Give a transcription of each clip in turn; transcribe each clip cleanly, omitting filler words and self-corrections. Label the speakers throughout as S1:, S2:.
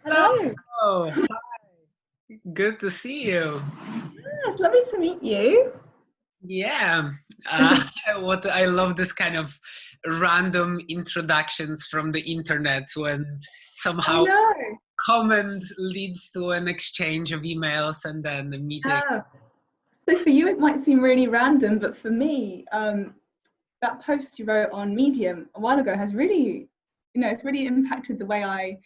S1: Hello.
S2: Hello. Hi. Good to see you.
S1: Yeah, it's lovely to meet you.
S2: Yeah. What I love this kind of random introductions from the internet when
S1: I
S2: somehow
S1: know.
S2: comment leads to an exchange of emails and then the meeting.
S1: So for you, it might seem really random, but for me, that post you wrote on Medium a while ago has really, it's really impacted the way I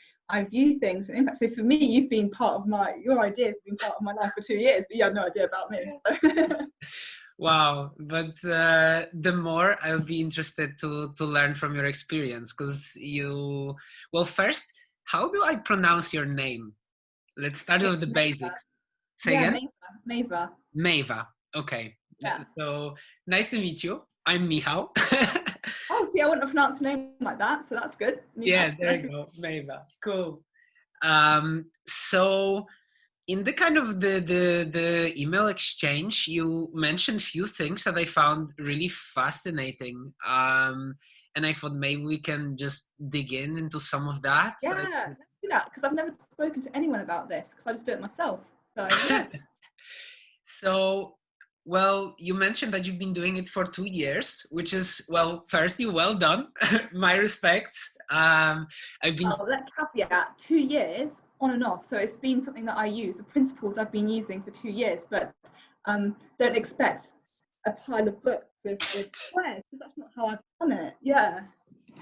S1: view things. And in fact, so for me, you've been part of your ideas have been part of my life for 2 years, but you have no idea about me. So.
S2: Wow. But the more I'll be interested to learn from your experience because well, first, how do I pronounce your name? Let's start with the
S1: It's Meava.
S2: basics. Say
S1: Yeah,
S2: again?
S1: Meava.
S2: Meava. Okay.
S1: Yeah.
S2: So nice to meet you. I'm Michał.
S1: Oh, see, I wouldn't have pronounced your name like that, so that's good.
S2: Yeah,
S1: Meava.
S2: there you go. Meava. Cool. So in the kind of the email exchange, you mentioned few things that I found really fascinating. And I thought maybe we can just dig into some of that.
S1: Yeah, let's do that because I've never spoken to anyone about this because I just do it myself. So yeah.
S2: So, well, you mentioned that you've been doing it for 2 years, which is, well, firstly, well done. My respects. I've been,
S1: Well, let's caveat 2 years on and off. So it's been something that I use, the principles I've been using for 2 years, but don't expect a pile of books with squares because that's not how I've done it. Yeah.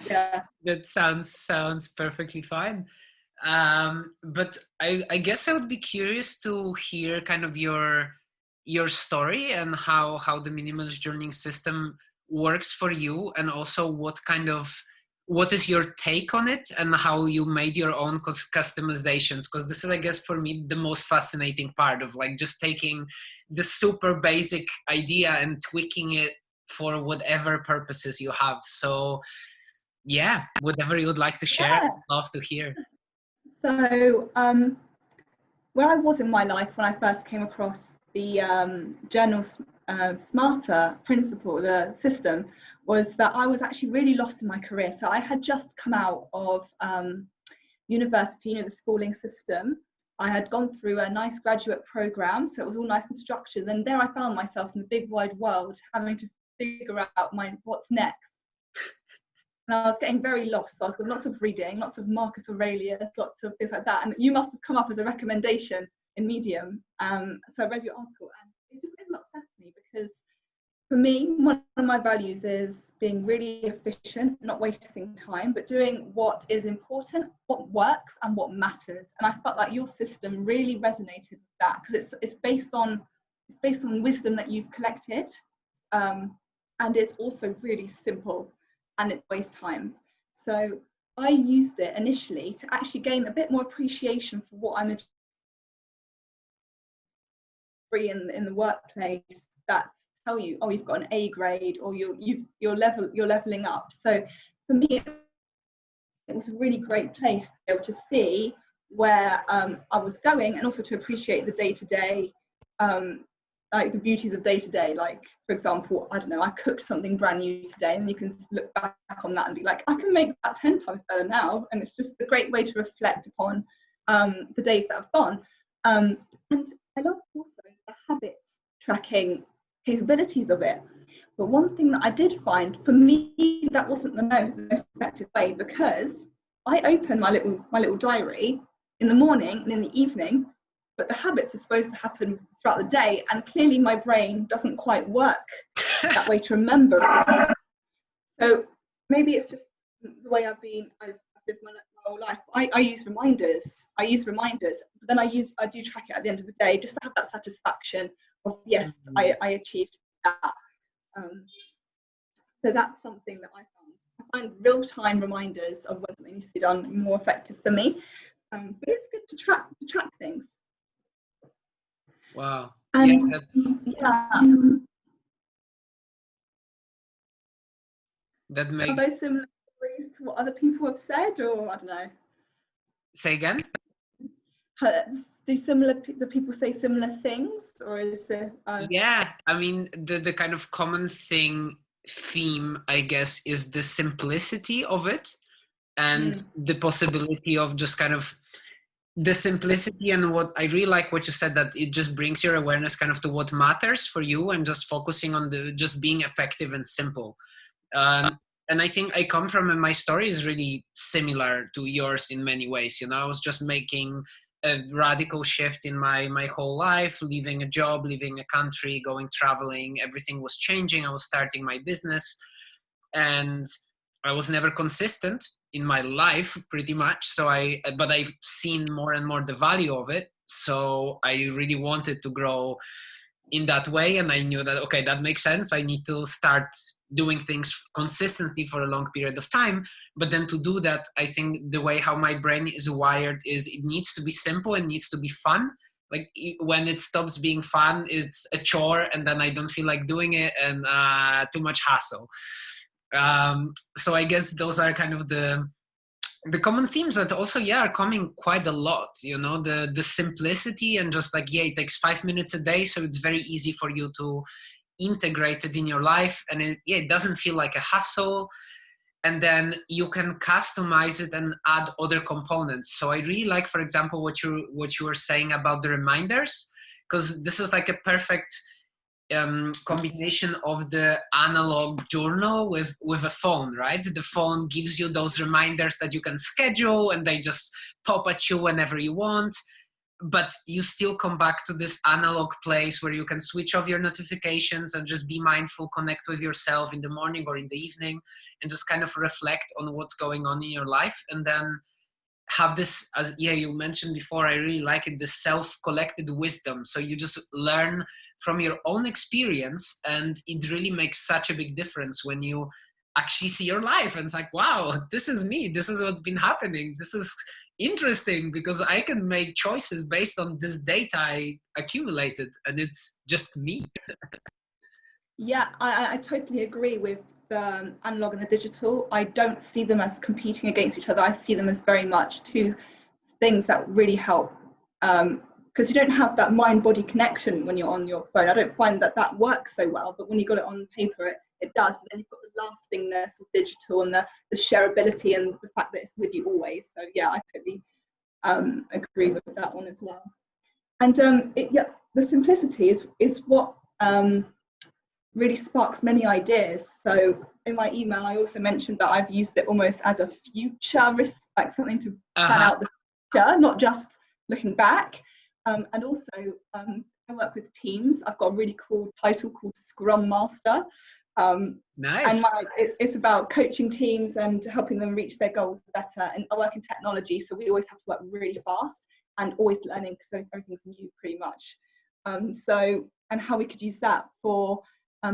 S1: Yeah.
S2: that sounds perfectly fine. But I guess I would be curious to hear kind of your story and how the minimalist journaling system works for you, and also what is your take on it and how you made your own customizations, because this is, I guess, for me the most fascinating part of like just taking the super basic idea and tweaking it for whatever purposes you have. So yeah, whatever you would like to share,
S1: Yeah.
S2: I'd love to hear.
S1: So where I was in my life when I first came across the journal smarter principle, the system, was that I was actually really lost in my career. So I had just come out of university, the schooling system. I had gone through a nice graduate program, so it was all nice and structured. And there I found myself in the big wide world, having to figure out what's next. And I was getting very lost. So I was doing lots of reading, lots of Marcus Aurelius, lots of things like that. And you must have come up as a recommendation in Medium. So I read your article and it just made a lot of sense to me because for me, one of my values is being really efficient, not wasting time, but doing what is important, what works and what matters. And I felt like your system really resonated with that because it's based on wisdom that you've collected. And it's also really simple and it wastes time. So I used it initially to actually gain a bit more appreciation for what I'm in the workplace that tell you, oh, you've got an A grade or you're leveling up. So for me, it was a really great place to be able to see where I was going and also to appreciate the day-to-day, like the beauties of day-to-day. Like, for example, I don't know, I cooked something brand new today and you can look back on that and be like, I can make that 10 times better now. And it's just a great way to reflect upon the days that have gone. And I love also the habits tracking capabilities of it. But one thing that I did find, for me, that wasn't the most effective way because I open my little diary in the morning and in the evening, but the habits are supposed to happen throughout the day, and clearly my brain doesn't quite work that way to remember it. So maybe it's just the way I've lived my whole life. I use reminders. But then I do track it at the end of the day just to have that satisfaction of yes, I achieved that. So that's something that I find real-time reminders of when something needs to be done more effective for me. But it's good to track things.
S2: Wow.
S1: And
S2: yeah, that makes.
S1: Are those similar stories to what other people have said, or I don't know?
S2: Say again?
S1: Do the people say similar things, or is it?
S2: Yeah, I mean the kind of common theme, I guess, is the simplicity of it and the possibility of just kind of the simplicity, and what I really like what you said, that it just brings your awareness kind of to what matters for you, and just focusing on the just being effective and simple. And I think I come from, and my story is really similar to yours in many ways. I was just making a radical shift in my whole life, leaving a job, leaving a country, going traveling. Everything was changing. I was starting my business, and I was never consistent in my life, pretty much. But I've seen more and more the value of it. So I really wanted to grow in that way, and I knew that, okay, that makes sense. I need to start doing things consistently for a long period of time. But then to do that, I think the way how my brain is wired is it needs to be simple and needs to be fun. Like when it stops being fun, it's a chore, and then I don't feel like doing it, and too much hassle. So I guess those are kind of the common themes that also are coming quite a lot. The simplicity, and just like, it takes 5 minutes a day, so it's very easy for you to integrate it in your life, and it doesn't feel like a hassle. And then you can customize it and add other components. So I really like, for example, what you were saying about the reminders, because this is like a perfect combination of the analog journal with a phone, right? The phone gives you those reminders that you can schedule, and they just pop at you whenever you want. But you still come back to this analog place where you can switch off your notifications and just be mindful, connect with yourself in the morning or in the evening, and just kind of reflect on what's going on in your life. And then have this, as you mentioned before, I really like it, the self-collected wisdom. So you just learn from your own experience, and it really makes such a big difference when you actually see your life, and it's like, wow, this is me, this is what's been happening, this is interesting, because I can make choices based on this data I accumulated, and it's just me.
S1: Yeah, I totally agree with the analog and the digital. I don't see them as competing against each other. I see them as very much two things that really help, because you don't have that mind-body connection when you're on your phone. I don't find that works so well, but when you got it on paper, it does. But then you've got the lastingness of digital, and the shareability, and the fact that it's with you always. So yeah, I totally agree with that one as well. And the simplicity is what really sparks many ideas. So in my email, I also mentioned that I've used it almost as a futurist, like something to plan out the future, not just looking back. And also, I work with teams. I've got a really cool title called Scrum Master.
S2: Nice.
S1: And it's about coaching teams and helping them reach their goals better. And I work in technology, so we always have to work really fast and always learning, because everything's new pretty much. And how we could use that for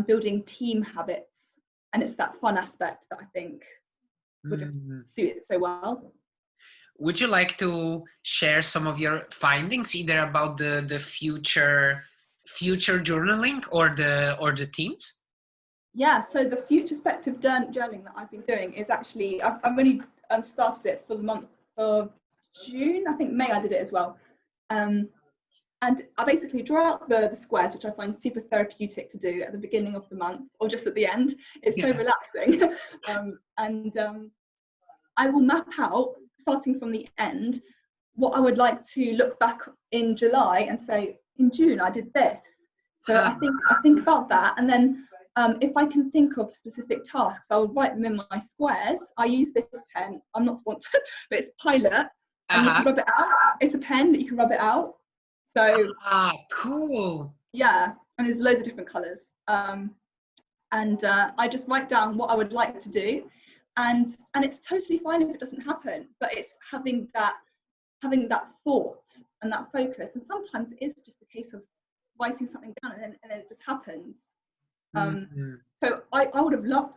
S1: building team habits, and it's that fun aspect that I think would just suit it so well.
S2: Would you like to share some of your findings, either about the future journaling or the teams?
S1: Yeah, so the futurespective journaling that I've been doing is actually, I've only started it for the month of June. I think May I did it as well. And I basically draw out the squares, which I find super therapeutic to do at the beginning of the month or just at the end. It's so relaxing. I will map out, starting from the end, what I would like to look back in July and say, in June I did this. So I think about that, and then if I can think of specific tasks, I'll write them in my squares. I use this pen. I'm not sponsored, but it's Pilot, and you can rub it out. It's a pen that you can rub it out. So
S2: cool.
S1: Yeah, and there's loads of different colours. I just write down what I would like to do, and it's totally fine if it doesn't happen. But it's having that thought and that focus. And sometimes it is just a case of writing something down, and then it just happens. So I would have loved.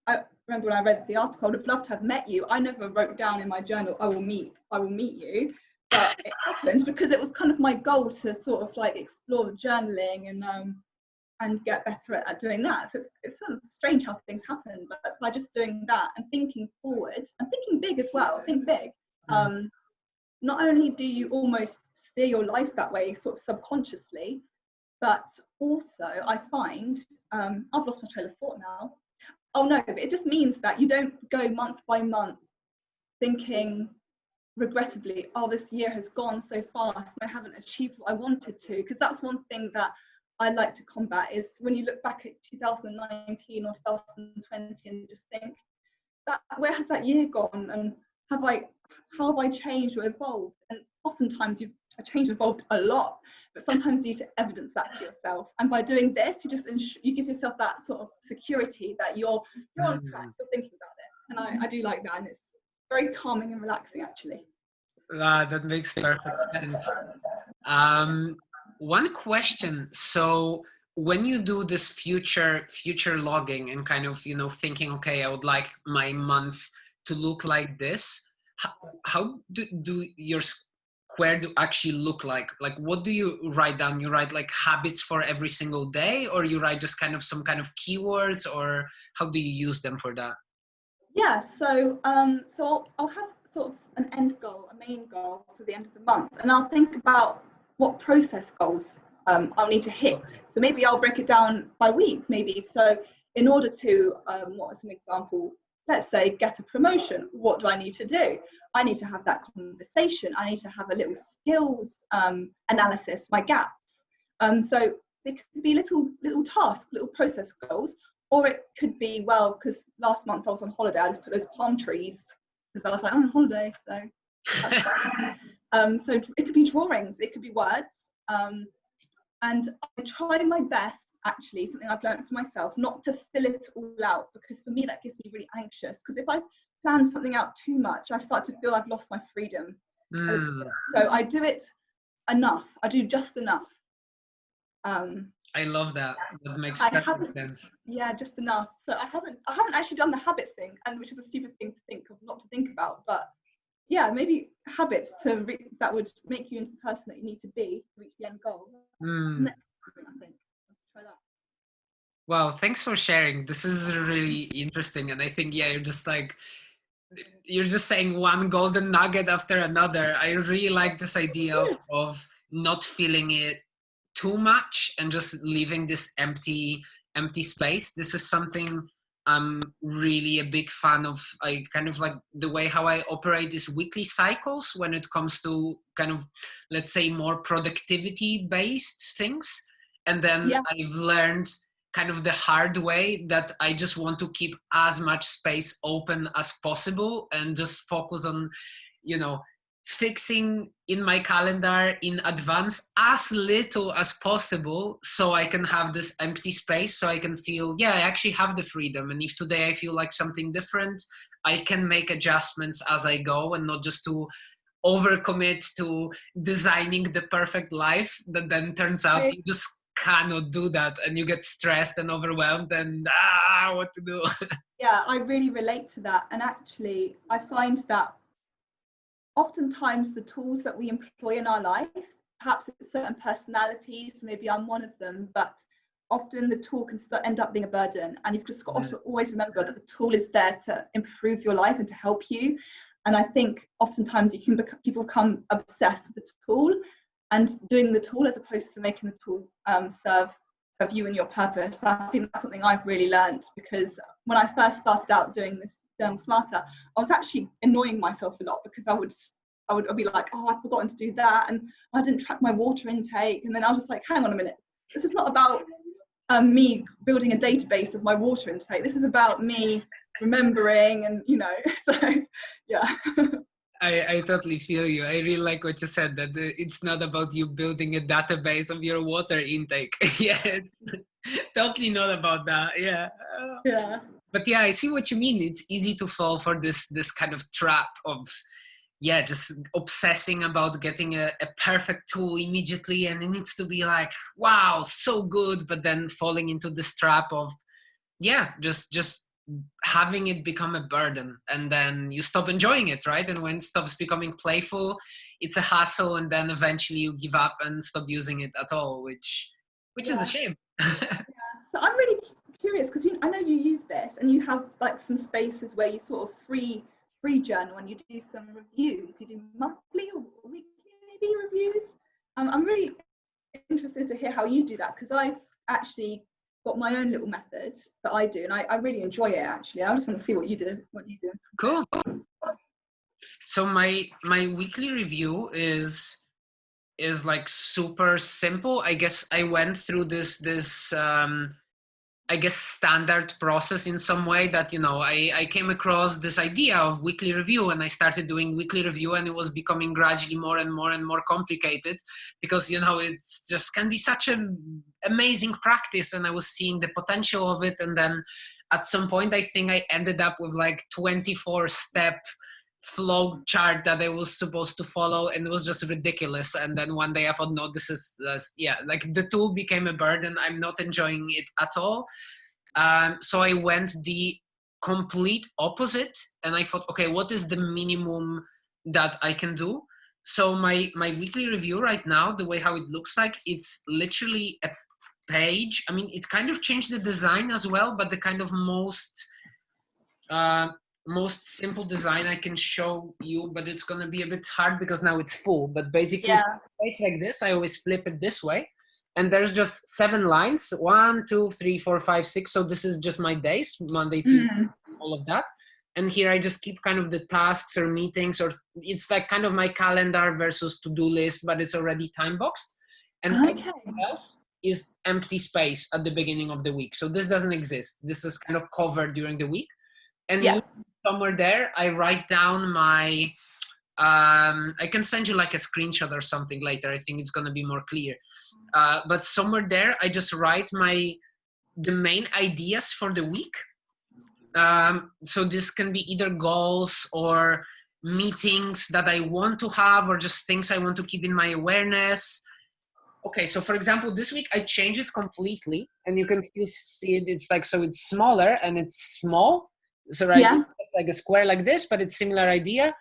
S1: I remember when I read the article, I would have loved to have met you. I never wrote down in my journal, I will meet you. But it happens because it was kind of my goal to sort of like explore the journaling and get better at doing that. So it's sort of strange how things happen, but by just doing that and thinking forward and thinking big as well, think big. Not only do you almost steer your life that way, sort of subconsciously, but also I find, I've lost my trail of thought now. Oh no, but it just means that you don't go month by month thinking, regrettably, oh, this year has gone so fast and I haven't achieved what I wanted to. Because that's one thing that I like to combat, is when you look back at 2019 or 2020 and just think, that where has that year gone, and how have I changed or evolved? And oftentimes you've changed and evolved a lot, but sometimes you need to evidence that to yourself. And by doing this, you just you give yourself that sort of security that you're on track, you're thinking about it. And I do like that, and it's very calming and relaxing, actually.
S2: That makes perfect sense. One question. So when you do this future logging and kind of, thinking, okay, I would like my month to look like this, how do your square do actually look like? Like, what do you write down? You write like habits for every single day, or you write just kind of some kind of keywords, or how do you use them for that?
S1: Yeah, so I'll have sort of an end goal, a main goal for the end of the month, and I'll think about what process goals I'll need to hit. So maybe I'll break it down by week, maybe. So in order to, what is an example? Let's say get a promotion. What do I need to do? I need to have that conversation. I need to have a little skills analysis, my gaps. So they could be little tasks, little process goals, or it could be, well, because last month I was on holiday, I just put those palm trees because I was like, I'm on holiday, so that's fine. So it could be drawings, it could be words. And I try my best, actually, something I've learned for myself, not to fill it all out, because for me that gets me really anxious. Because if I plan something out too much, I start to feel I've lost my freedom a little bit. So I do it enough. I do just enough.
S2: I love that. That makes perfect sense.
S1: Yeah, just enough. So I haven't actually done the habits thing, and which is a stupid thing to think of, not to think about, but yeah, maybe habits that would make you into the person that you need to be to reach the end goal. Next, I think. Let's try that.
S2: Wow, thanks for sharing. This is really interesting, and I think you're just saying one golden nugget after another. I really like this idea of not feeling it too much and just leaving this empty space. This is something I'm really a big fan of. I kind of like the way how I operate these weekly cycles when it comes to kind of, let's say, more productivity based things. And then I've learned kind of the hard way that I just want to keep as much space open as possible and just focus on, fixing in my calendar in advance as little as possible, so I can have this empty space, so I can feel, I actually have the freedom. And if today I feel like something different, I can make adjustments as I go, and not just to overcommit to designing the perfect life that then turns out you just cannot do that, and you get stressed and overwhelmed and what to do.
S1: Yeah, I really relate to that. And actually, I find that oftentimes the tools that we employ in our life, perhaps it's certain personalities, maybe I'm one of them, but often the tool can end up being a burden. And you've just got to always remember that the tool is there to improve your life and to help you. And I think oftentimes people become obsessed with the tool and doing the tool as opposed to making the tool serve you and your purpose. I think that's something I've really learned, because when I first started out doing this Journal Smarter, I was actually annoying myself a lot, because I would be like, oh, I've forgotten to do that, and I didn't track my water intake. And then I was just like, hang on a minute, this is not about me building a database of my water intake. This is about me remembering, and so yeah.
S2: I totally feel you. I really like what you said, that it's not about you building a database of your water intake. It's totally not about that.
S1: Yeah.
S2: But I see what you mean. It's easy to fall for this kind of trap of just obsessing about getting a perfect tool immediately, and it needs to be like, wow, so good, but then falling into this trap of just having it become a burden, and then you stop enjoying it, right? And when it stops becoming playful, it's a hassle, and then eventually you give up and stop using it at all, which is a shame.
S1: So I'm really curious, because I know you use this, and you have like some spaces where you sort of free journal, and you do some reviews. You do monthly or weekly maybe reviews. I'm really interested to hear how you do that, because I've actually got my own little method that I do, and I really enjoy it. Actually, I just want to see what you do.
S2: Cool. So my weekly review is like super simple. I guess I went through this I guess standard process in some way that, you know, I came across this idea of weekly review, and I started doing weekly review, and it was becoming gradually more and more and more complicated because, you know, it's just can be such an amazing practice, and I was seeing the potential of it. And then at some point, I think I ended up with like 24-step flow chart that I was supposed to follow, and it was just ridiculous. And then one day I thought, no, this is yeah, like the tool became a burden. I'm not enjoying it at all. So I went the complete opposite, and I thought, okay, what is the minimum that I can do? So my weekly review right now, the way how it looks like, it's literally a page. I mean, it kind of changed the design as well, but the kind of most simple design I can show you, but it's going to be a bit hard because now it's full. But basically, it's like this. I always flip it this way, and there's just 7 lines: 1, 2, 3, 4, 5, 6. So this is just my days, Monday to all of that. And here I just keep kind of the tasks or meetings, or it's like kind of my calendar versus to-do list, but it's already time boxed. And everything else is empty space at the beginning of the week. So this doesn't exist. This is kind of covered during the week. And somewhere there, I write down my, I can send you like a screenshot or something later. I think it's going to be more clear. But somewhere there, I just write the main ideas for the week. So this can be either goals or meetings that I want to have, or just things I want to keep in my awareness. Okay, so for example, this week I changed it completely, and you can still see it. It's like, so it's smaller and it's small. So it's like a square like this, but it's similar idea.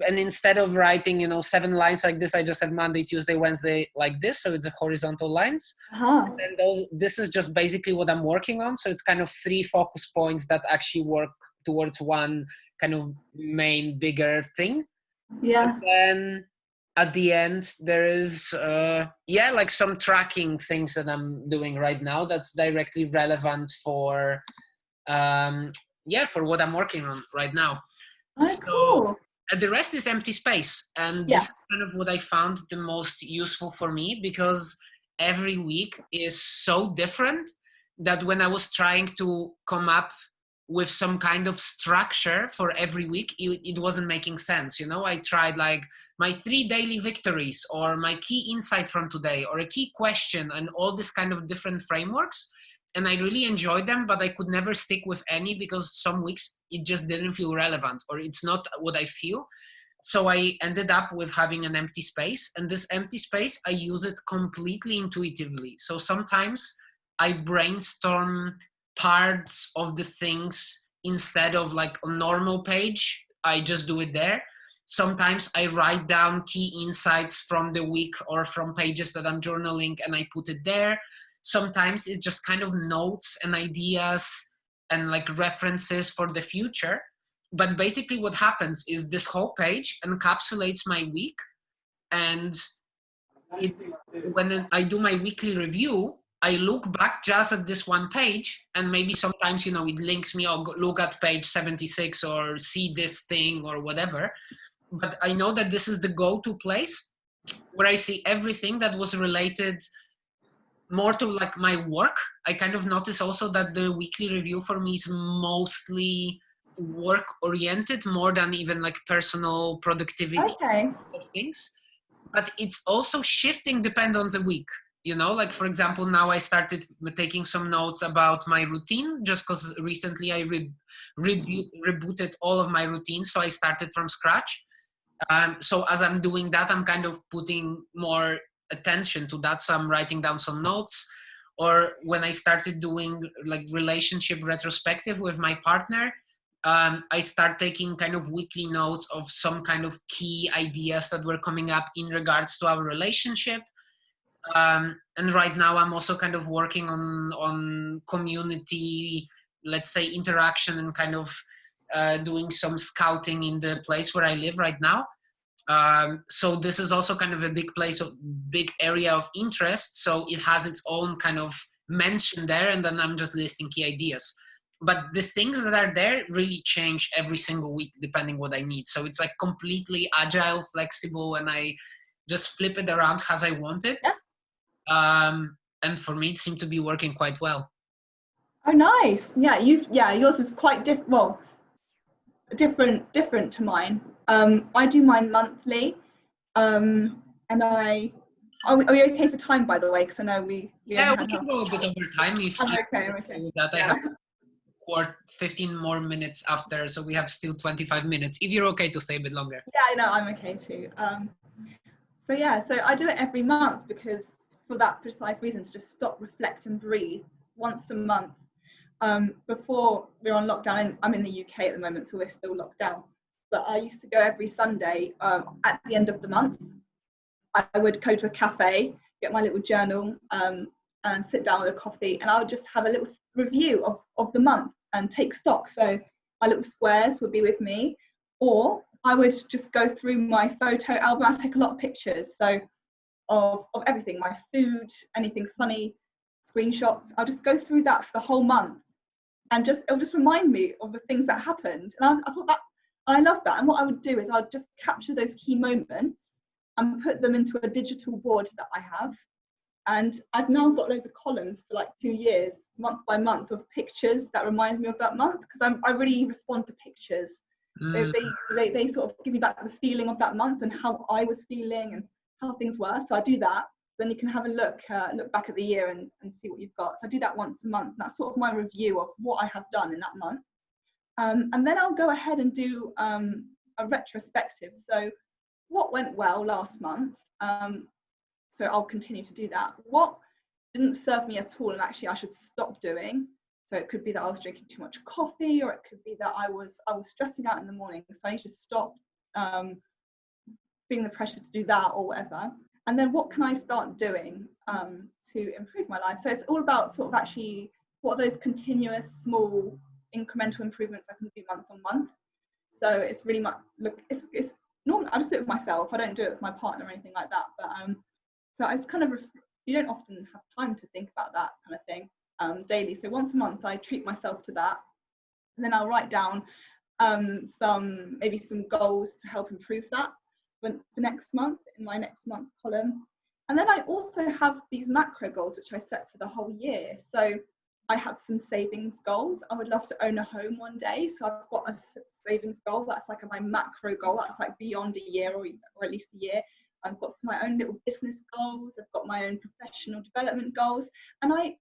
S2: And instead of writing, you know, 7 lines like this, I just have Monday, Tuesday, Wednesday like this. So it's a horizontal lines. And this is just basically what I'm working on. So it's kind of 3 focus points that actually work towards one kind of main bigger thing. And then at the end, there is, like some tracking things that I'm doing right now that's directly relevant for, for what I'm working on right now.
S1: Cool.
S2: And the rest is empty space. And this is kind of what I found the most useful for me, because every week is so different that when I was trying to come up with some kind of structure for every week, it wasn't making sense. You know, I tried like my 3 daily victories, or my key insight from today, or a key question, and all this kind of different frameworks. And I really enjoyed them, but I could never stick with any because some weeks it just didn't feel relevant, or it's not what I feel. So I ended up with having an empty space, and this empty space, I use it completely intuitively. So sometimes I brainstorm parts of the things instead of like a normal page. I just do it there. Sometimes I write down key insights from the week or from pages that I'm journaling, and I put it there. Sometimes it's just kind of notes and ideas and like references for the future. But basically what happens is this whole page encapsulates my week. And when I do my weekly review, I look back just at this one page, and maybe sometimes, you know, it links me, or look at page 76 or see this thing or whatever. But I know that this is the go-to place where I see everything that was related more to like my work. I kind of notice also that the weekly review for me is mostly work oriented more than even like personal productivity of things. But it's also shifting depending on the week. You know, like for example, now I started taking some notes about my routine, just because recently I rebooted all of my routines. So I started from scratch. So as I'm doing that, I'm kind of putting more attention to that. So I'm writing down some notes. Or when I started doing like relationship retrospective with my partner, I start taking kind of weekly notes of some kind of key ideas that were coming up in regards to our relationship. And right now I'm also kind of working on community, let's say, interaction, and kind of doing some scouting in the place where I live right now. So this is also kind of a big area of interest. So it has its own kind of mention there, and then I'm just listing key ideas. but the things that are there really change every single week depending what I need. So it's like completely agile, flexible, and I just flip it around as I want it.
S1: Yeah.
S2: And for me, it seemed to be working quite well.
S1: Oh, nice. Yeah, yours is quite different. Well, different to mine. I do mine monthly, and are we okay for time, by the way? Because I know we
S2: Yeah,
S1: only
S2: we
S1: had
S2: can
S1: half.
S2: go a bit over time if
S1: I'm
S2: you
S1: okay. I'm okay.
S2: with that. I
S1: Yeah.
S2: have 15 more minutes after, so we have still 25 minutes. If you're okay to stay a bit longer.
S1: Yeah, I know. I'm okay too. So yeah, so I do it every month because for that precise reason, to just stop, reflect, and breathe once a month. Before we're on lockdown, and I'm in the UK at the moment, so we're still locked down. But I used to go every Sunday at the end of the month. I would go to a cafe, get my little journal, and sit down with a coffee, and I would just have a little review of the month and take stock. So my little squares would be with me, or I would just go through my photo album. I take a lot of pictures, so of everything, my food, anything funny, screenshots. I'll just go through that for the whole month, and it'll just remind me of the things that happened. And I thought that, I love that. And what I would do is I'd just capture those key moments and put them into a digital board that I have. And I've now got loads of columns for like 2 years, month by month, of pictures that remind me of that month, because I really respond to pictures. They sort of give me back the feeling of that month and how I was feeling and how things were. So I do that. Then you can have a look back at the year and see what you've got. So I do that once a month. That's sort of my review of what I have done in that month. And then I'll go ahead and do a retrospective. So what went well last month? So I'll continue to do that. What didn't serve me at all and actually I should stop doing? So it could be that I was drinking too much coffee, or it could be that I was stressing out in the morning. So I need to stop feeling the pressure to do that or whatever. And then what can I start doing to improve my life? So it's all about sort of actually what are those continuous small incremental improvements I can do month on month. So it's really much, look, it's normal. I just do it with myself. I don't do it with my partner or anything like that. But so it's kind of, you don't often have time to think about that kind of thing daily. So once a month I treat myself to that. And then I'll write down maybe some goals to help improve that for next month in my next month column. And then I also have these macro goals which I set for the whole year. So I have some savings goals. I would love to own a home one day. So I've got a savings goal. That's like my macro goal. That's like beyond a year or at least a year. I've got my own little business goals. I've got my own professional development goals. And I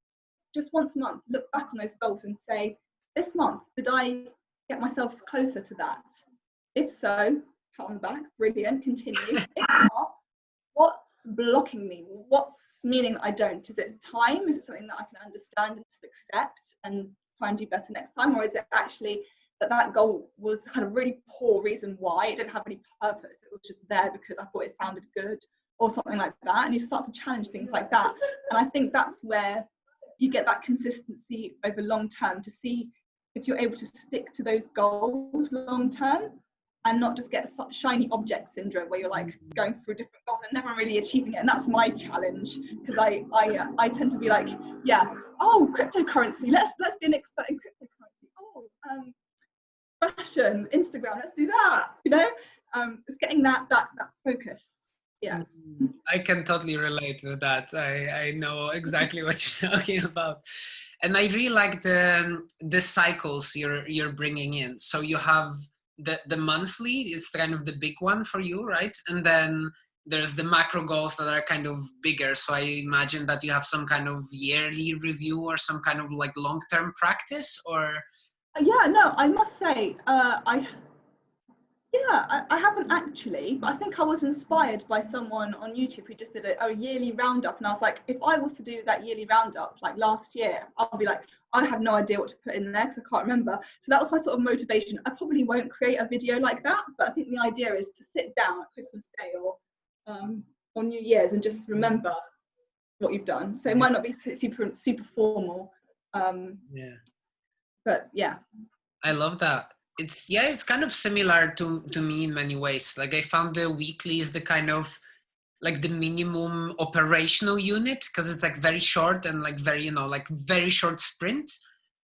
S1: just once a month look back on those goals and say, this month, did I get myself closer to that? If so, pat on the back, brilliant, continue. If not, what's blocking me? What's meaning that I don't? Is it time? Is it something that I can understand and just accept and try and do better next time? Or is it actually that goal had a really poor reason why? It didn't have any purpose. It was just there because I thought it sounded good or something like that. And you start to challenge things like that. And I think that's where you get that consistency over long term, to see if you're able to stick to those goals long term and not just get shiny object syndrome where you're like going through different goals and never really achieving it. And that's my challenge, because I tend to be like, yeah, oh, cryptocurrency, let's be an expert in cryptocurrency. Oh, fashion, Instagram, let's do that. You know, it's getting that focus. Yeah.
S2: I can totally relate to that. I know exactly what you're talking about. And I really like the cycles you're bringing in. So you have the monthly is kind of the big one for you, right? And then there's the macro goals that are kind of bigger. So I imagine that you have some kind of yearly review or some kind of like long-term practice, or?
S1: Yeah, no, I must say, I haven't actually, but I think I was inspired by someone on YouTube who just did a yearly roundup, and I was like, if I was to do that yearly roundup like last year, I'll be like, I have no idea what to put in there because I can't remember. So that was my sort of motivation. I probably won't create a video like that, but I think the idea is to sit down at Christmas Day or on New Year's and just remember what you've done. So it might not be super formal, but yeah.
S2: I love that. It's kind of similar to me in many ways. Like I found the weekly is the kind of like the minimum operational unit, because it's like very short and like very, like very short sprint.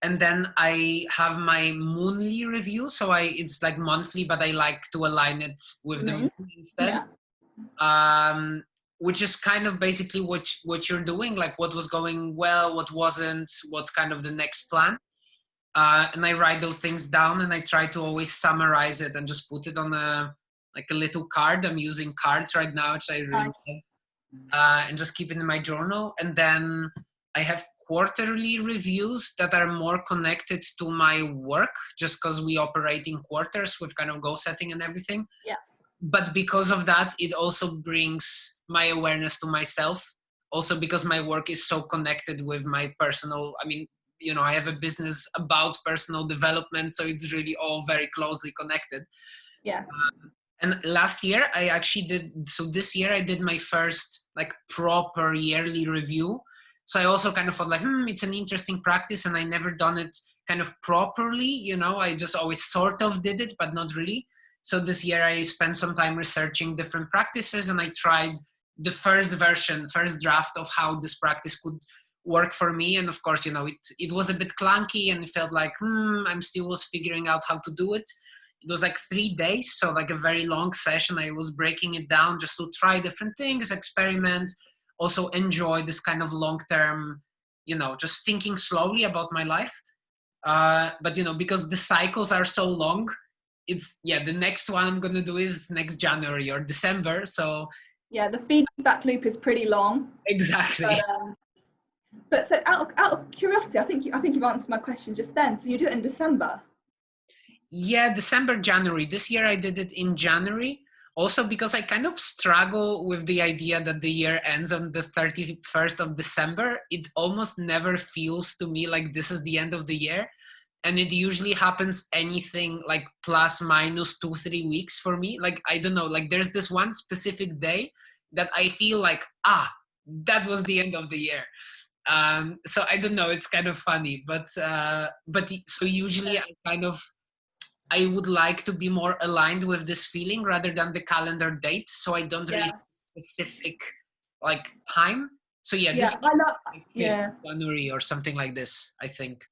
S2: And then I have my monthly review. So it's like monthly, but I like to align it with the moon
S1: Amazing.
S2: instead.
S1: Yeah.
S2: Which is kind of basically what you're doing, like what was going well, what wasn't, what's kind of the next plan. And I write those things down, and I try to always summarize it and just put it on a little card. I'm using cards right now, which I really
S1: Nice.
S2: love, and just keep it in my journal. And then I have quarterly reviews that are more connected to my work, just because we operate in quarters with kind of goal setting and everything.
S1: Yeah.
S2: But because of that, it also brings my awareness to myself. Also because my work is so connected with my personal, I mean, I have a business about personal development, so it's really all very closely connected.
S1: Yeah.
S2: And last year I actually this year I did my first like proper yearly review. So I also kind of thought like, it's an interesting practice, and I never done it kind of properly, I just always sort of did it, but not really. So this year I spent some time researching different practices, and I tried the first draft of how this practice could work for me. And of course, it was a bit clunky, and it felt like, I'm still was figuring out how to do it. It was like 3 days, so like a very long session. I was breaking it down just to try different things, experiment, also enjoy this kind of long-term, just thinking slowly about my life. But because the cycles are so long, the next one I'm going to do is next January or December. So
S1: Yeah, the feedback loop is pretty long.
S2: exactly.
S1: But so out of curiosity, I think you've answered my question just then. So you do it in December?
S2: Yeah, December, January. This year I did it in January. Also because I kind of struggle with the idea that the year ends on the 31st of December. It almost never feels to me like this is the end of the year. And it usually happens anything like plus minus 2-3 weeks for me. Like, I don't know, like there's this one specific day that I feel like, that was the end of the year. So I don't know, it's kind of funny, but so usually I would like to be more aligned with this feeling rather than the calendar date. So I don't really
S1: Yeah.
S2: have a specific like time. So yeah,
S1: Yeah,
S2: this
S1: I love.
S2: like 5th
S1: Yeah,
S2: January or something like this, I think.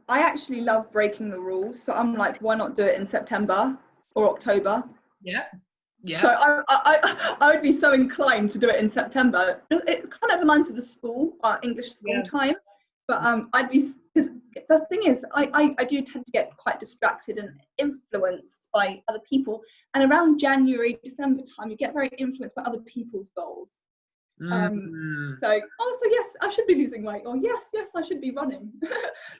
S1: I actually love breaking the rules. So I'm like, why not do it in September or October?
S2: Yeah.
S1: So
S2: Yeah.
S1: I would be so inclined to do it in September. It kind of aligns with the school, English school
S2: Yeah.
S1: time. But I'd be, because the thing is, I do tend to get quite distracted and influenced by other people. And around January, December time, you get very influenced by other people's goals.
S2: Mm.
S1: So yes, I should be losing weight, or yes, I should be running.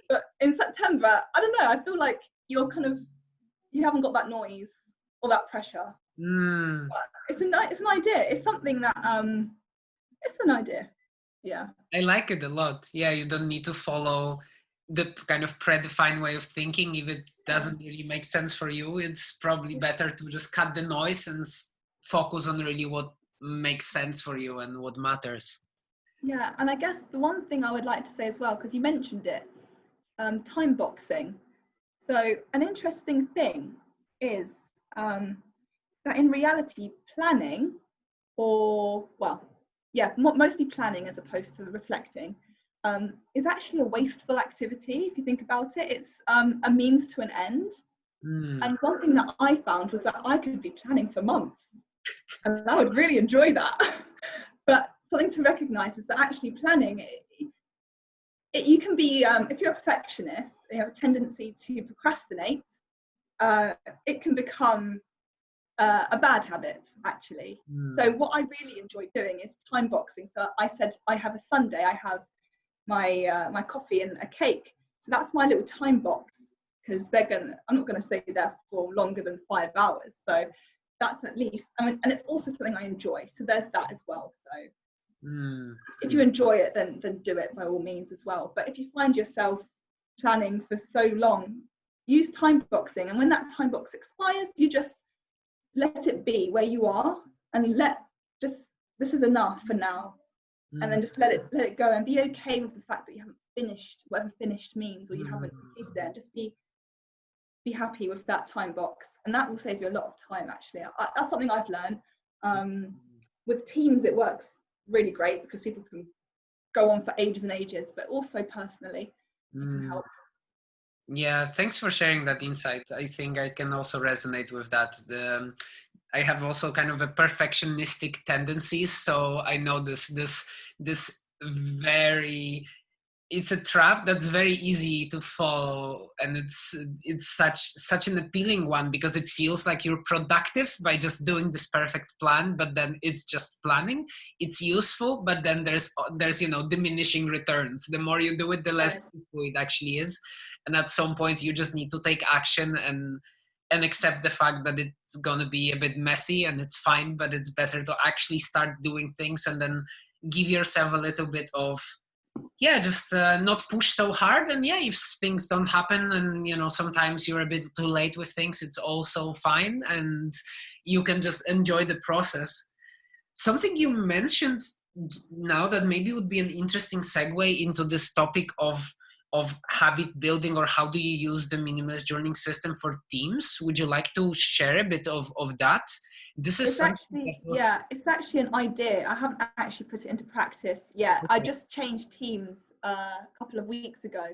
S1: But in September, I don't know, I feel like you haven't got that noise or that pressure.
S2: Mm.
S1: But it's an idea. It's something that it's an idea. Yeah.
S2: I like it a lot. Yeah, you don't need to follow the kind of predefined way of thinking. If it doesn't really make sense for you, it's probably better to just cut the noise and focus on really what makes sense for you and what matters.
S1: Yeah, and I guess the one thing I would like to say as well, because you mentioned it, time boxing. So an interesting thing is that in reality, planning, mostly planning as opposed to reflecting, is actually a wasteful activity. If you think about it, it's a means to an end.
S2: Mm.
S1: And one thing that I found was that I could be planning for months, and I would really enjoy that. But something to recognize is that actually planning, you can be, if you're a perfectionist, you have a tendency to procrastinate, it can become a bad habit, actually. So what I really enjoy doing is time boxing. So I said I have a Sunday, I have my coffee and a cake. So that's my little time box, because I'm not gonna stay there for longer than 5 hours. So that's at least, and it's also something I enjoy. So there's that as well. So if you enjoy it, then do it by all means as well. But if you find yourself planning for so long, use time boxing. And when that time box expires, you just let it be where you are, and this is enough for now. And then just let it go, and be okay with the fact that you haven't finished whatever finished means, or you haven't completed it, and just be happy with that time box. And that will save you a lot of time, actually. That's something I've learned. With teams, it works really great because people can go on for ages and ages, but also personally, it can help.
S2: Yeah, thanks for sharing that insight. I think I can also resonate with that. I have also kind of a perfectionistic tendencies, so I know this very, it's a trap that's very easy to fall, and it's such an appealing one because it feels like you're productive by just doing this perfect plan, but then it's just planning. It's useful, but then there's diminishing returns. The more you do it, the less
S1: Yes.
S2: useful it actually is, and at some point you just need to take action and accept the fact that it's gonna be a bit messy and it's fine, but it's better to actually start doing things and then give yourself a little bit of, yeah, just not push so hard. And yeah, if things don't happen and sometimes you're a bit too late with things, it's also fine, and you can just enjoy the process. Something you mentioned now that maybe would be an interesting segue into this topic of habit building, or how do you use the minimalist journaling system for teams? Would you like to share a bit of that? This is
S1: It's
S2: something that
S1: actually,
S2: was
S1: yeah, it's actually an idea. I haven't actually put it into practice yet. I
S2: okay.
S1: just changed teams a couple of weeks ago.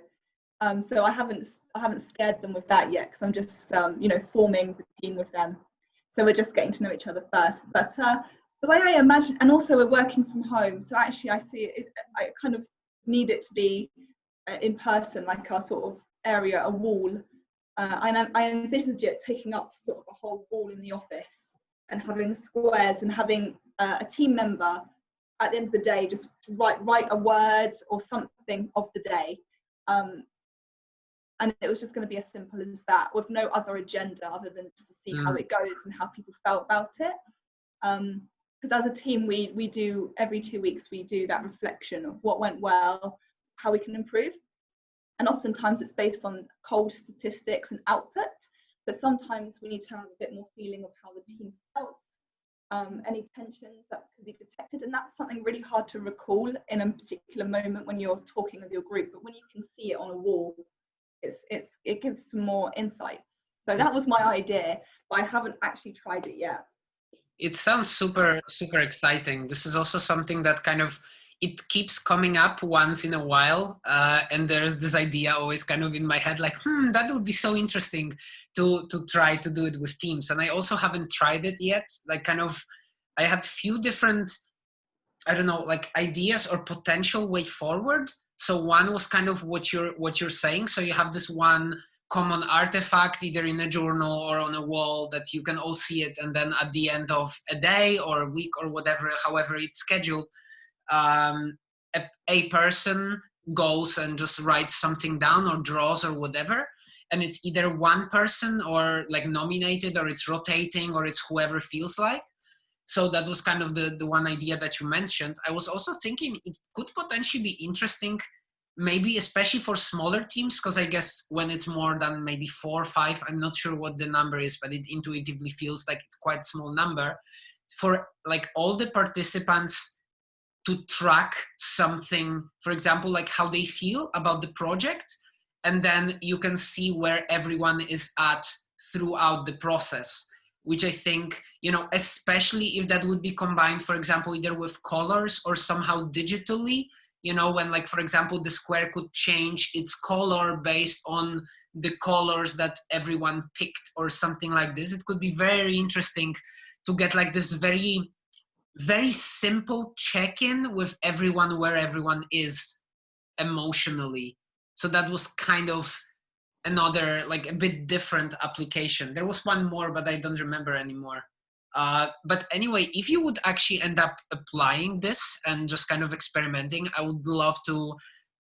S1: So I haven't scared them with that yet, because I'm just forming the team with them. So we're just getting to know each other first. But the way I imagine, and also we're working from home, so actually I see it. I kind of need it to be in person, like our sort of area, a wall. I envisage it taking up sort of a whole wall in the office, and having squares, and having a team member at the end of the day just write a word or something of the day. And it was just going to be as simple as that, with no other agenda other than just to see how
S2: Mm,
S1: it goes and how people felt about it. Because as a team, we do every 2 weeks, we do that reflection of what went well, how we can improve. And oftentimes it's based on cold statistics and output, but sometimes we need to have a bit more feeling of how the team felt, any tensions that could be detected. And that's something really hard to recall in a particular moment when you're talking with your group, but when you can see it on a wall, it gives some more insights. So
S2: mm.
S1: that was my idea, but I haven't actually tried it yet.
S2: It sounds super, super exciting. This is also something that kind of, it keeps coming up once in a while. And there's this idea always kind of in my head, like, that would be so interesting to try to do it with teams. And I also haven't tried it yet. Like kind of, I had few different, I don't know, like ideas or potential way forward. So one was kind of what you're saying. So you have this one common artifact either in a journal or on a wall that you can all see it, and then at the end of a day or a week or whatever, however it's scheduled, um, a person goes and just writes something down or draws or whatever, and it's either one person or like nominated, or it's rotating, or it's whoever feels like. So that was kind of the one idea that you mentioned. I was also thinking it could potentially be interesting, maybe especially for smaller teams, because I guess when it's more than maybe 4 or 5, I'm not sure what the number is, but it intuitively feels like it's quite a small number, for like all the participants to track something, for example, like how they feel about the project, and then you can see where everyone is at throughout the process, which I think, especially if that would be combined, for example, either with colors or somehow digitally, when, like, for example, the square could change its color based on the colors that everyone picked or something like this. It could be very interesting to get like this very, very simple check-in with everyone, where everyone is emotionally. So that was kind of another, like, a bit different application. There was one more, but I don't remember anymore. But anyway, if you would actually end up applying this and just kind of experimenting, I would love to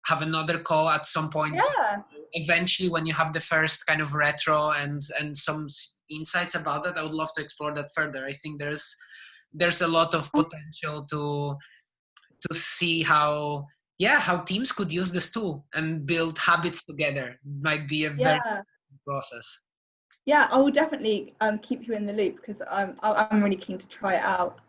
S2: have another call at some point
S1: Yeah.
S2: eventually, when you have the first kind of retro and some insights about that. I would love to explore that further. I think there's a lot of potential to see how, yeah, how teams could use this tool and build habits together. Might be a very
S1: Yeah.
S2: good process.
S1: Yeah, I will definitely keep you in the loop, because I'm really keen to try it out.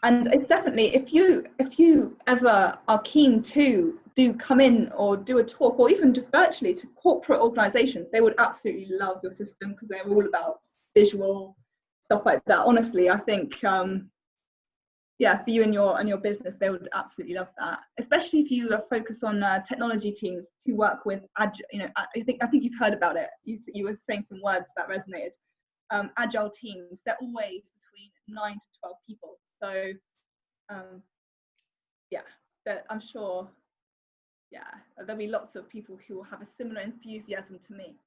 S1: And it's definitely, if you ever are keen to do come in or do a talk, or even just virtually to corporate organizations, they would absolutely love your system, because they're all about visual stuff like that. Honestly, I think yeah, for you and your business, they would absolutely love that. Especially if you focus on technology teams to work with Agile. You know, I think you've heard about it. You were saying some words that resonated. Agile teams, they're always between 9 to 12 people. So yeah, I'm sure. Yeah, there'll be lots of people who will have a similar enthusiasm to me.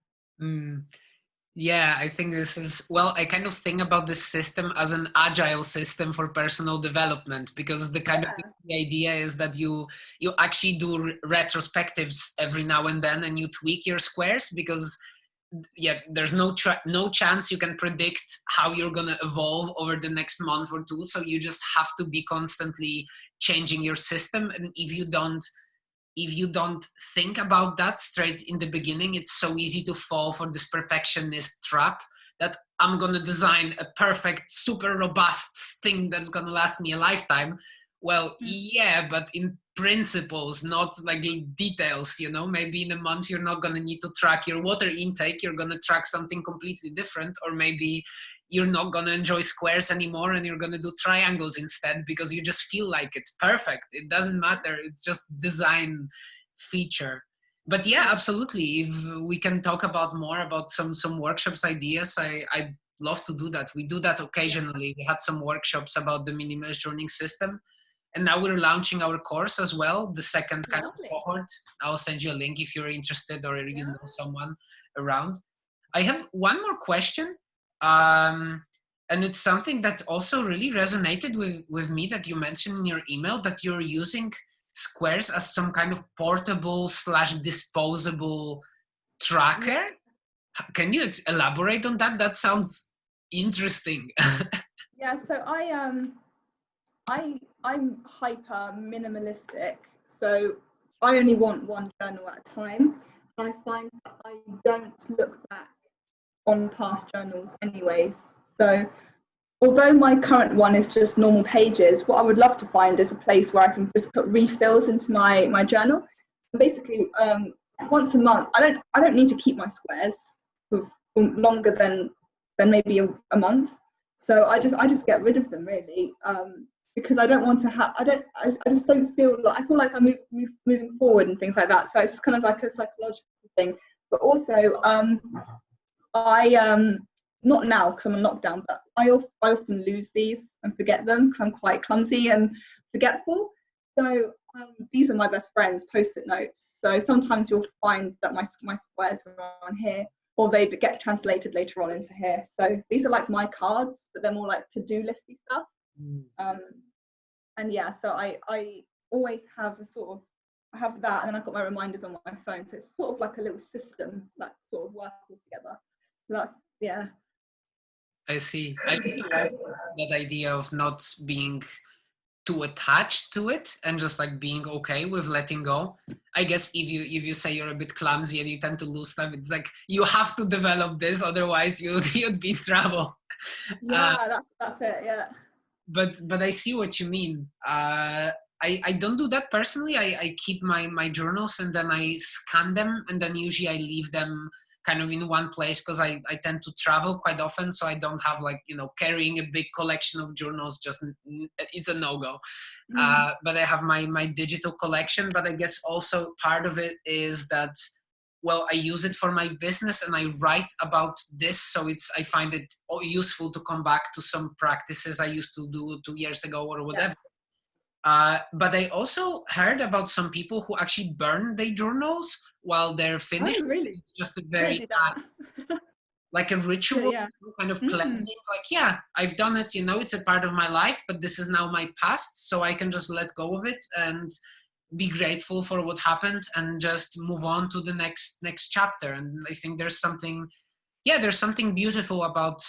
S2: Yeah, I think this is, well, I kind of think about this system as an agile system for personal development, because the kind of the idea is that you actually do retrospectives every now and then, and you tweak your squares, because yeah, there's no chance you can predict how you're going to evolve over the next month or two. So you just have to be constantly changing your system. And if you don't think about that straight in the beginning, it's so easy to fall for this perfectionist trap that I'm going to design a perfect, super robust thing that's going to last me a lifetime. Well, yeah, but in principles, not like details, you know. Maybe in a month you're not going to need to track your water intake, you're going to track something completely different. Or maybe you're not going to enjoy squares anymore and you're going to do triangles instead because you just feel like it's perfect. It doesn't matter, it's just design feature. But yeah, absolutely, if we can talk about more about some workshops ideas, I'd love to do that. We do that occasionally. We had some workshops about the Minimalist Journaling System, and now we're launching our course as well, the second kind of cohort. I'll send you a link if you're interested, or you know someone around. I have one more question, and it's something that also really resonated with me, that you mentioned in your email, that you're using squares as some kind of portable / disposable tracker. Can you elaborate on that? That sounds interesting.
S1: Yeah, so I'm hyper minimalistic, so I only want one journal at a time. I find that I don't look back on past journals anyways. So although my current one is just normal pages, what I would love to find is a place where I can just put refills into my journal. And basically, once a month, I don't need to keep my squares for longer than maybe a month. So I just get rid of them really, because I don't want to have. I just don't feel like, I feel like I'm moving forward and things like that. So it's kind of like a psychological thing. But also, I not now because I'm on lockdown, but I often lose these and forget them because I'm quite clumsy and forgetful. So these are my best friends, Post-it notes. So sometimes you'll find that my squares are on here, or they get translated later on into here. So these are like my cards, but they're more like to-do listy stuff. And yeah, so I always have I have that, and then I've got my reminders on my phone. So it's sort of like a little system that sort of work all together. So that's, yeah.
S2: I see. I really like that idea of not being too attached to it and just like being okay with letting go. I guess if you say you're a bit clumsy and you tend to lose stuff, it's like you have to develop this, otherwise you'd be in trouble.
S1: Yeah, that's it. Yeah.
S2: But I see what you mean. I don't do that personally. I keep my journals and then I scan them, and then usually I leave them kind of in one place because I tend to travel quite often, so I don't have like, you know, carrying a big collection of journals, just it's a no-go. But I have my digital collection. But I guess also part of it is that, well, I use it for my business and I write about this, so I find it useful to come back to some practices I used to do 2 years ago or whatever. But I also heard about some people who actually burn their journals while they're finished.
S1: Oh, really?
S2: It's just a very like a ritual, kind of cleansing. Like, yeah, I've done it, you know, it's a part of my life, but this is now my past, so I can just let go of it and be grateful for what happened and just move on to the next chapter. And I think there's something beautiful about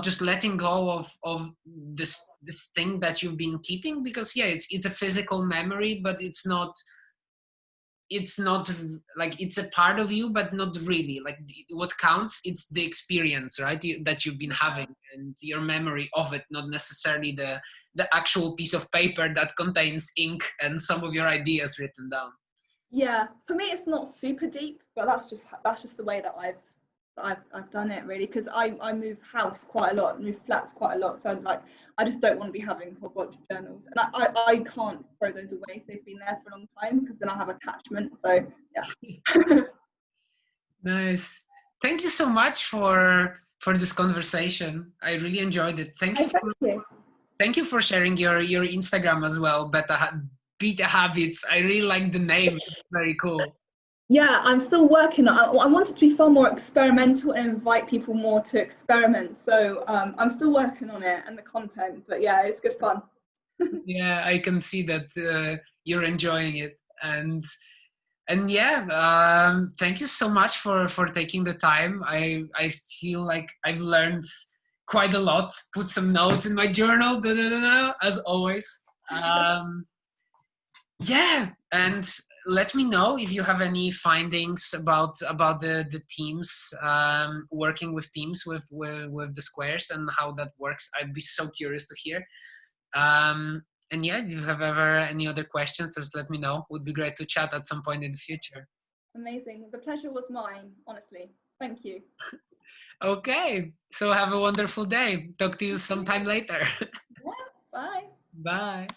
S2: just letting go of this thing that you've been keeping, because it's a physical memory, but it's not like it's a part of you, but not really. Like what counts, it's the experience, right, that you've been having, and your memory of it, not necessarily the actual piece of paper that contains ink and some of your ideas written down.
S1: Yeah, for me it's not super deep, but that's just the way that I've done it really, because I move house quite a lot, move flats quite a lot, so like I just don't want to be having a whole bunch of journals, and I can't throw those away if they've been there for a long time, because then I have attachment. So yeah.
S2: Nice. Thank you so much for this conversation. I really enjoyed it. Thank you.
S1: Thank you.
S2: Thank you for sharing your Instagram as well, Beta Habits. I really like the name. It's very cool.
S1: Yeah, I'm still working on. I wanted to be far more experimental and invite people more to experiment. So I'm still working on it and the content. But yeah, it's good fun.
S2: Yeah, I can see that you're enjoying it, and yeah, thank you so much for taking the time. I feel like I've learned quite a lot. Put some notes in my journal, as always. Yeah, and let me know if you have any findings about the teams, working with teams with the squares and how that works. I'd be so curious to hear. And yeah, if you have ever any other questions, just let me know. Would be great to chat at some point in the future.
S1: Amazing. The pleasure was mine, honestly. Thank you.
S2: Okay, so have a wonderful day. Talk to you sometime later.
S1: Yeah, bye.
S2: Bye.